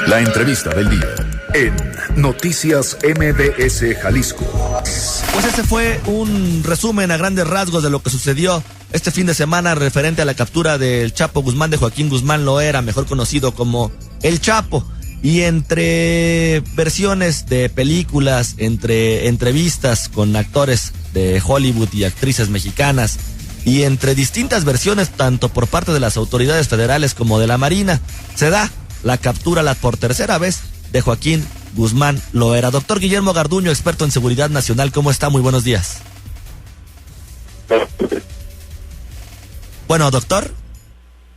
La entrevista del día en Noticias MBS Jalisco. Pues ese fue un resumen a grandes rasgos de lo que sucedió este fin de semana referente a la captura del Chapo Guzmán, de Joaquín Guzmán Loera, mejor conocido como El Chapo. Y entre versiones de películas, entre entrevistas con actores de Hollywood y actrices mexicanas, y entre distintas versiones tanto por parte de las autoridades federales como de la Marina, se da la captura por tercera vez de Joaquín Guzmán Loera. Doctor Guillermo Garduño, experto en seguridad nacional, ¿cómo está? Muy buenos días. Bueno, doctor.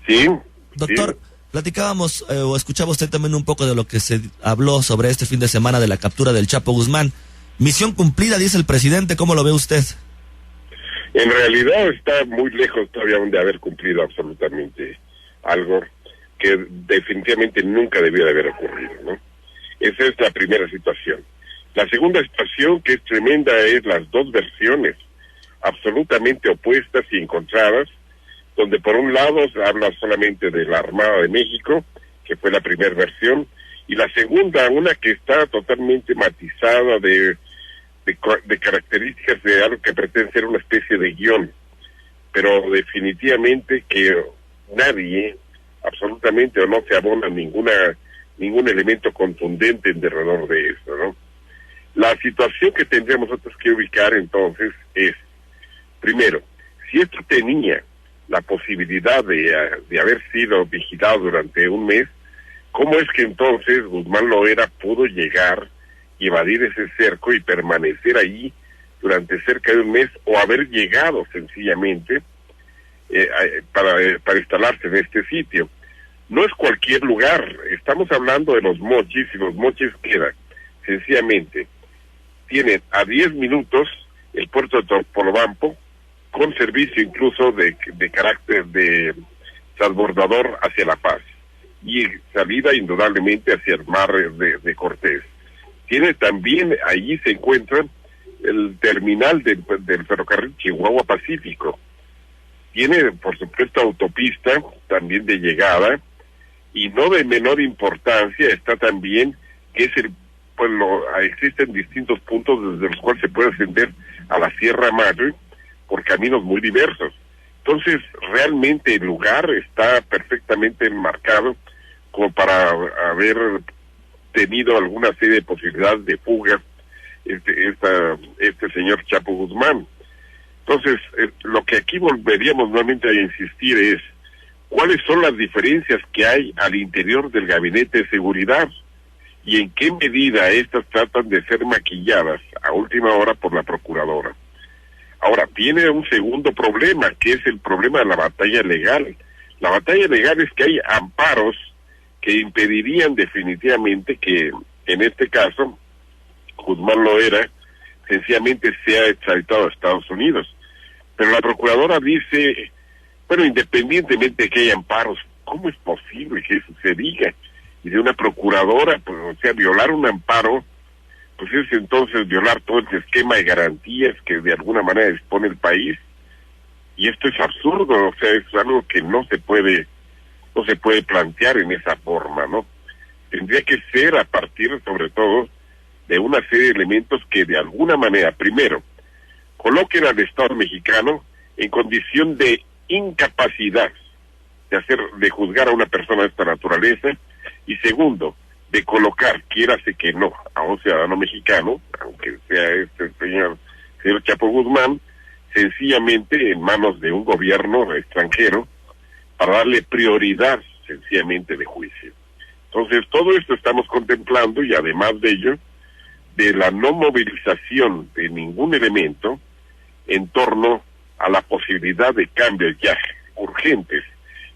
Sí. Doctor, sí. Platicábamos o escuchaba usted también un poco de lo que se habló sobre este fin de semana de la captura del Chapo Guzmán. Misión cumplida, dice el presidente, ¿cómo lo ve usted? En realidad está muy lejos todavía de haber cumplido absolutamente algo que definitivamente nunca debió de haber ocurrido, ¿no? Esa es la primera situación. La segunda situación, que es tremenda, es las dos versiones absolutamente opuestas y encontradas, donde por un lado se habla solamente de la Armada de México, que fue la primera versión, y la segunda, una que está totalmente matizada de características de algo que pretende ser una especie de guión, pero definitivamente que nadie, absolutamente, o no se abona ningún elemento contundente en derredor de eso, ¿no? La situación que tendríamos nosotros que ubicar entonces es, primero, si esto tenía la posibilidad de haber sido vigilado durante un mes, ¿cómo es que entonces Guzmán Loera pudo llegar y evadir ese cerco y permanecer ahí durante cerca de un mes, o haber llegado sencillamente para instalarse en este sitio? No es cualquier lugar, estamos hablando de Los Mochis, y Los Mochis queda sencillamente, tiene a 10 minutos el puerto de Topolobampo, con servicio incluso de carácter de transbordador hacia La Paz, y salida indudablemente hacia el mar de Cortés. Tiene también, allí se encuentra el terminal del ferrocarril Chihuahua Pacífico. Tiene, por supuesto, autopista también de llegada, y no de menor importancia está también que existen distintos puntos desde los cuales se puede ascender a la Sierra Madre por caminos muy diversos. Entonces, realmente el lugar está perfectamente enmarcado como para haber tenido alguna serie de posibilidades de fuga este señor Chapo Guzmán. Entonces, lo que aquí volveríamos nuevamente a insistir es, ¿cuáles son las diferencias que hay al interior del gabinete de seguridad? Y en qué medida estas tratan de ser maquilladas a última hora por la procuradora. Ahora, tiene un segundo problema, que es el problema de la batalla legal. La batalla legal es que hay amparos que impedirían definitivamente que, en este caso, Guzmán Loera sencillamente sea extraditado a Estados Unidos. Pero la procuradora dice, bueno, independientemente de que haya amparos, ¿cómo es posible que eso se diga? Y de una procuradora, pues, o sea, violar un amparo, pues es entonces violar todo el esquema de garantías que de alguna manera dispone el país, y esto es absurdo, o sea, es algo que no se puede plantear en esa forma, ¿no? Tendría que ser a partir, sobre todo, de una serie de elementos que de alguna manera, primero, coloquen al Estado mexicano en condición de incapacidad de juzgar a una persona de esta naturaleza, y segundo, de colocar, quiérase que no, a un ciudadano mexicano, aunque sea este señor Chapo Guzmán, sencillamente en manos de un gobierno extranjero, para darle prioridad sencillamente de juicio. Entonces, todo esto estamos contemplando, y además de ello, de la no movilización de ningún elemento en torno a la posibilidad de cambios ya urgentes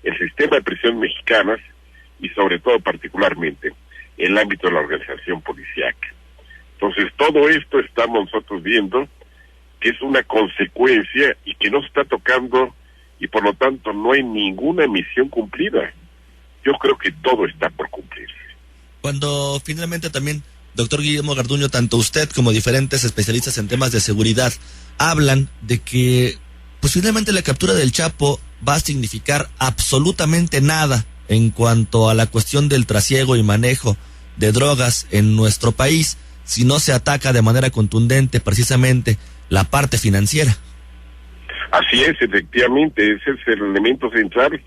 en el sistema de prisión mexicanas, y sobre todo particularmente en el ámbito de la organización policíaca. Entonces, todo esto estamos nosotros viendo que es una consecuencia y que no se está tocando, y por lo tanto no hay ninguna misión cumplida. Yo creo que todo está por cumplirse. Cuando finalmente también, doctor Guillermo Garduño, tanto usted como diferentes especialistas en temas de seguridad hablan de que pues finalmente la captura del Chapo va a significar absolutamente nada en cuanto a la cuestión del trasiego y manejo de drogas en nuestro país si no se ataca de manera contundente precisamente la parte financiera. Así es, efectivamente, ese es el elemento central,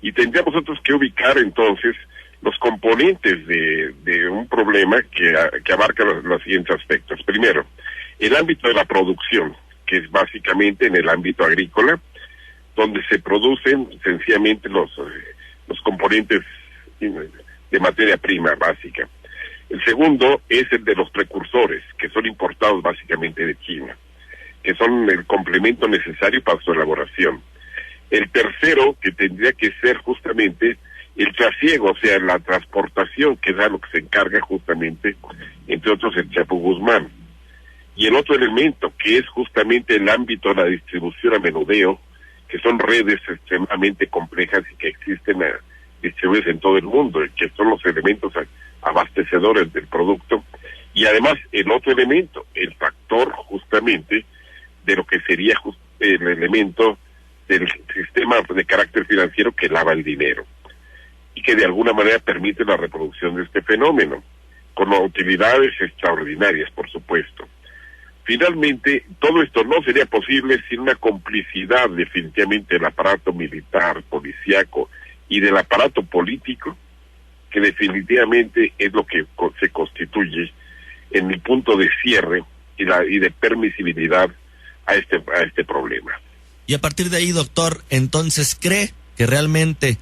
y tendríamos nosotros que ubicar entonces los componentes de un problema que abarca los siguientes aspectos. Primero, el ámbito de la producción, que es básicamente en el ámbito agrícola, donde se producen sencillamente los componentes de materia prima básica. El segundo es el de los precursores, que son importados básicamente de China, que son el complemento necesario para su elaboración. El tercero, que tendría que ser justamente el trasiego, o sea, la transportación, que es a lo que se encarga justamente, entre otros, el Chapo Guzmán. Y el otro elemento, que es justamente el ámbito de la distribución a menudeo, que son redes extremadamente complejas y que existen distribuidas en todo el mundo, que son los elementos abastecedores del producto. Y además, el otro elemento, el factor justamente de lo que sería el elemento del sistema de carácter financiero que lava el dinero y que de alguna manera permite la reproducción de este fenómeno, con utilidades extraordinarias, por supuesto. Finalmente, todo esto no sería posible sin una complicidad definitivamente del aparato militar, policíaco y del aparato político, que definitivamente es lo que se constituye en el punto de cierre y de permisibilidad a este problema. Y a partir de ahí, doctor, entonces, ¿cree que realmente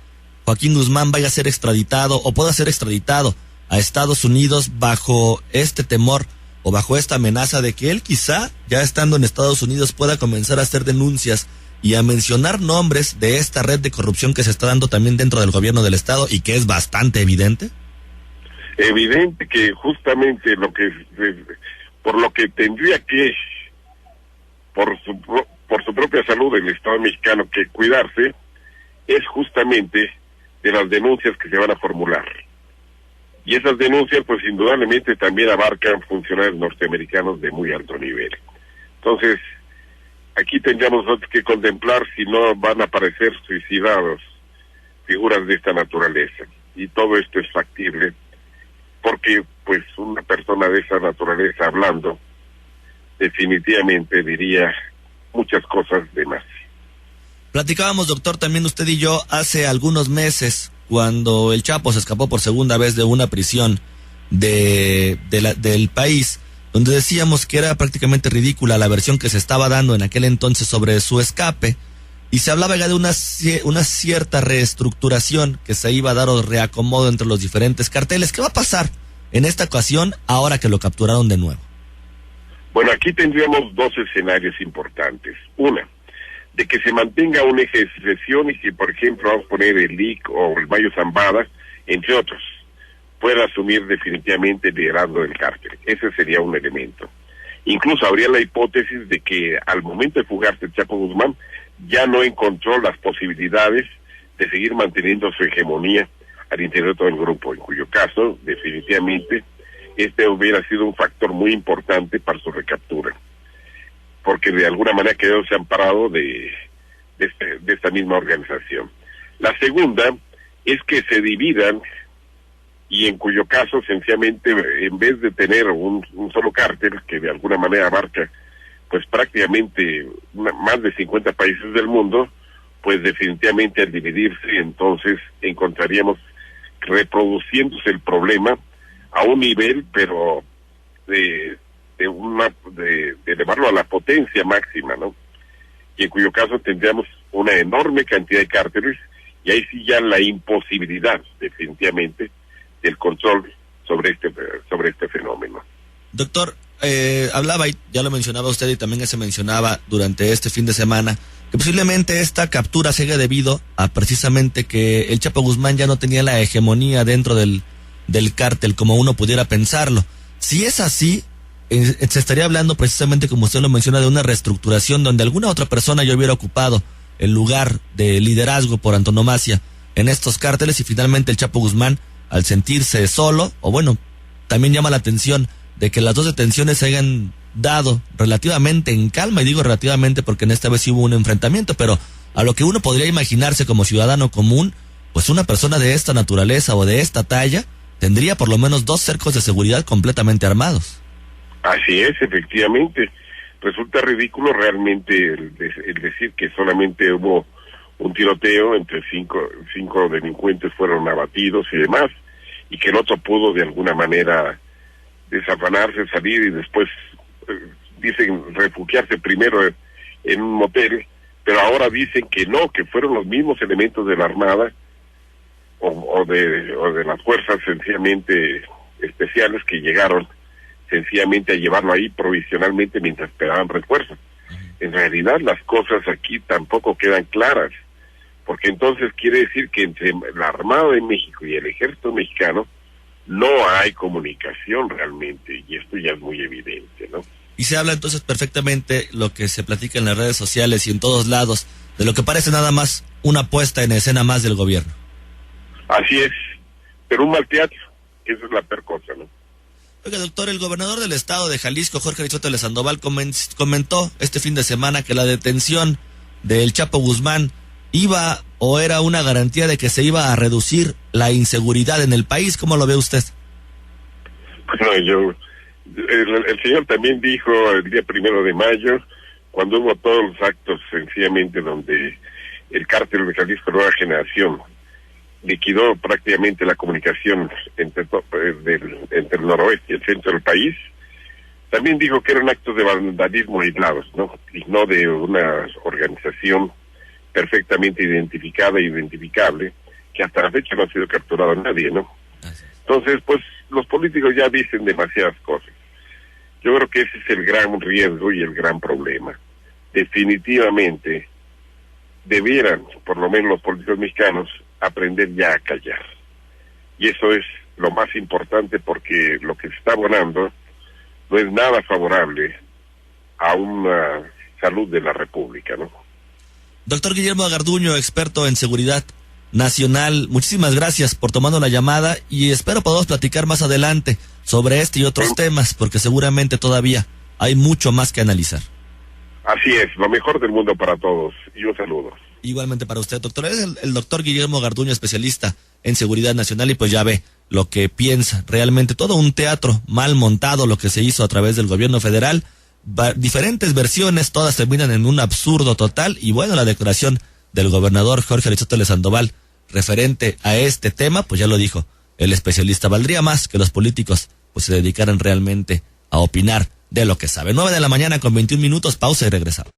Joaquín Guzmán vaya a ser extraditado o pueda ser extraditado a Estados Unidos bajo este temor o bajo esta amenaza de que él quizá, ya estando en Estados Unidos, pueda comenzar a hacer denuncias y a mencionar nombres de esta red de corrupción que se está dando también dentro del gobierno del Estado y que es bastante evidente? Evidente que justamente por lo que tendría que, por su propia salud el Estado mexicano que cuidarse, es justamente de las denuncias que se van a formular. Y esas denuncias, pues indudablemente también abarcan funcionarios norteamericanos de muy alto nivel. Entonces, aquí tendríamos que contemplar si no van a aparecer suicidados figuras de esta naturaleza. Y todo esto es factible, porque pues una persona de esa naturaleza hablando, definitivamente diría muchas cosas de más. Platicábamos, doctor, también usted y yo hace algunos meses, cuando el Chapo se escapó por segunda vez de una prisión del país, donde decíamos que era prácticamente ridícula la versión que se estaba dando en aquel entonces sobre su escape, y se hablaba ya de una cierta reestructuración que se iba a dar o reacomodo entre los diferentes carteles. ¿Qué va a pasar en esta ocasión ahora que lo capturaron de nuevo? Bueno, aquí tendríamos dos escenarios importantes. Una, de que se mantenga un eje de sucesión y que, por ejemplo, vamos a poner el LIC o el Mayo Zambada, entre otros, pueda asumir definitivamente el liderazgo del cártel. Ese sería un elemento. Incluso habría la hipótesis de que al momento de fugarse el Chapo Guzmán ya no encontró las posibilidades de seguir manteniendo su hegemonía al interior de todo el grupo, en cuyo caso, definitivamente, este hubiera sido un factor muy importante para su recaptura, porque de alguna manera quedó desamparado de esta misma organización. La segunda es que se dividan, y en cuyo caso, sencillamente, en vez de tener un solo cártel, que de alguna manera abarca pues prácticamente más de 50 países del mundo, pues definitivamente al dividirse, entonces encontraríamos reproduciéndose el problema a un nivel, pero de elevarlo a la potencia máxima, ¿no? Y en cuyo caso tendríamos una enorme cantidad de cárteles, y ahí sí ya la imposibilidad, definitivamente, del control sobre este fenómeno. Doctor, hablaba, y ya lo mencionaba usted y también se mencionaba durante este fin de semana, que posiblemente esta captura se haya debido a precisamente que el Chapo Guzmán ya no tenía la hegemonía dentro del cártel como uno pudiera pensarlo. Si es así, se estaría hablando precisamente, como usted lo menciona, de una reestructuración donde alguna otra persona ya hubiera ocupado el lugar de liderazgo por antonomasia en estos cárteles, y finalmente el Chapo Guzmán, al sentirse solo, o bueno, también llama la atención de que las dos detenciones se hayan dado relativamente en calma, y digo relativamente porque en esta vez sí hubo un enfrentamiento, pero a lo que uno podría imaginarse como ciudadano común, pues una persona de esta naturaleza o de esta talla tendría por lo menos 2 cercos de seguridad completamente armados. Así es, efectivamente. Resulta ridículo realmente el decir que solamente hubo un tiroteo entre cinco delincuentes fueron abatidos y demás, y que el otro pudo de alguna manera desafanarse, salir y después dicen refugiarse primero en un motel, pero ahora dicen que no, que fueron los mismos elementos de la Armada o de las fuerzas sencillamente especiales que llegaron sencillamente a llevarlo ahí provisionalmente mientras esperaban refuerzos. En realidad las cosas aquí tampoco quedan claras, porque entonces quiere decir que entre la Armada de México y el Ejército Mexicano no hay comunicación realmente, y esto ya es muy evidente, ¿no? Y se habla entonces perfectamente lo que se platica en las redes sociales y en todos lados, de lo que parece nada más una puesta en escena más del gobierno. Así es, pero un mal teatro, que eso es la peor cosa, ¿no? Oiga, doctor, el gobernador del estado de Jalisco, Jorge Aristóteles Sandoval, comentó este fin de semana que la detención del Chapo Guzmán iba o era una garantía de que se iba a reducir la inseguridad en el país. ¿Cómo lo ve usted? Bueno, el señor también dijo el día 1 de mayo, cuando hubo todos los actos sencillamente donde el cártel de Jalisco Nueva Generación liquidó prácticamente la comunicación entre el noroeste y el centro del país, también dijo que eran actos de vandalismo aislados, ¿no? Y no de una organización perfectamente identificada e identificable, que hasta la fecha no ha sido capturado nadie, ¿no? Entonces, pues, los políticos ya dicen demasiadas cosas. Yo creo que ese es el gran riesgo y el gran problema. Definitivamente, debieran, por lo menos los políticos mexicanos, aprender ya a callar. Y eso es lo más importante, porque lo que se está abonando no es nada favorable a una salud de la República, ¿no? Doctor Guillermo Garduño, experto en seguridad nacional, muchísimas gracias por tomando la llamada y espero podamos platicar más adelante sobre este y otros temas, porque seguramente todavía hay mucho más que analizar. Así es, lo mejor del mundo para todos y un saludo. Igualmente para usted, doctor. Es el doctor Guillermo Garduño, especialista en seguridad nacional, y pues ya ve lo que piensa. Realmente todo un teatro mal montado lo que se hizo a través del gobierno federal. Diferentes versiones, todas terminan en un absurdo total. Y bueno, la declaración del gobernador Jorge Aristóteles Sandoval referente a este tema, pues ya lo dijo el especialista. Valdría más que los políticos pues se dedicaran realmente a opinar de lo que saben. 9 de la mañana con 21 minutos, pausa y regresamos.